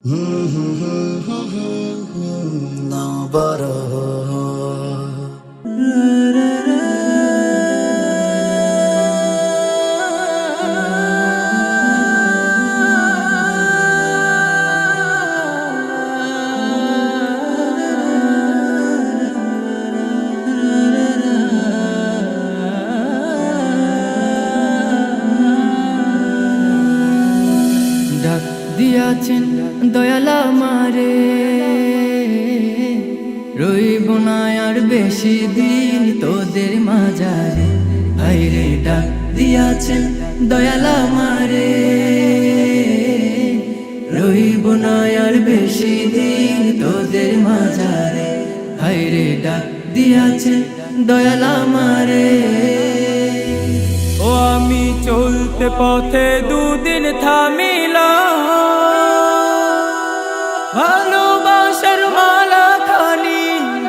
ডাক দিয়াছেন দয়াল আমারে, রইব না আর বেশি দিন তোদের মাঝারে। হায়রে ডাক দিয়াছেন দয়াল আমারে, রইব না আর বেশি দিন তোদের মাঝারে। হায়রে ডাক দিয়াছেন দয়াল আমারে। ও আমি চলতে পথে দুদিন থামিলাম, ভালোবাসার মালা খানি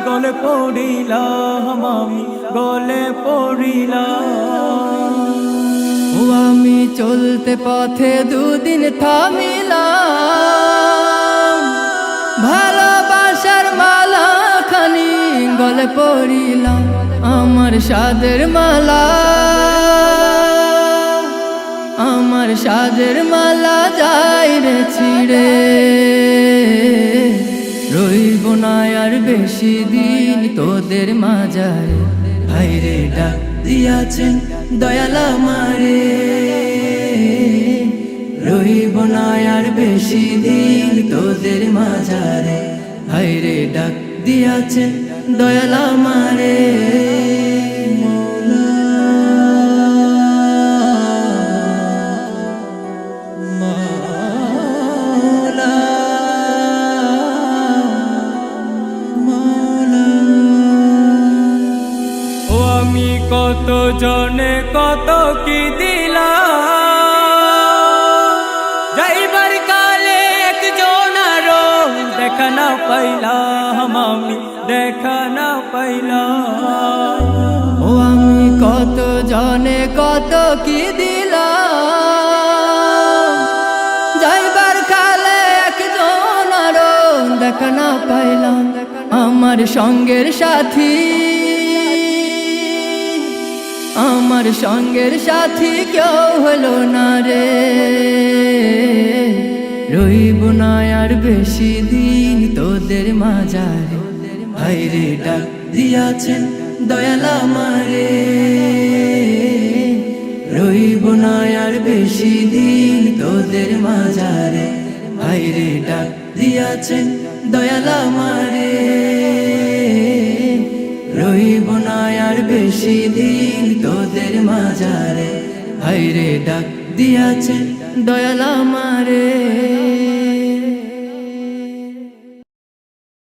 গলে পড়িলাম, আমি গলে পড়িলাম। ও আমি চলতে পথে দুদিন থামিলাম, ভালোবাসার মালা খানি গলে পড়িলাম। আমার সাদের মালা, আমার সাদের মালা যাই রে ছিড়ে, রইব না আর বেশি দিন তোদের মাঝারে। হায়রে ডাক দিয়াছেন দয়াল আমারে, রইব না আর বেশি দিন তোদের মাঝারে। হায়রে ডাক দিয়াছেন দয়াল আমারে। আমি কত জনে কত কি দিলাম, যাইবার কালে একজন আরো দেখা না পাইলাম, আমি দেখা না পাইলাম। ও আমি কত জনে কত কি দিলাম, যাইবার কালে একজন আরো দেখা না পাইলাম। আমার সঙ্গের সাথী, আমার সঙ্গের সাথী কেউ হলো না রে, রইব না আর বেশি দিন তোদের মাঝারে। হায়রে ডাক দিয়াছেন দয়াল আমারে, রইব না আর বেশি দিন তোদের মাঝারে। হায়রে ডাক দিয়াছেন দয়াল আমারে, রইব না আর বেশি দিন তোদের মাঝারে। হায়রে ডাক দিয়াছেন দয়াল আমারে।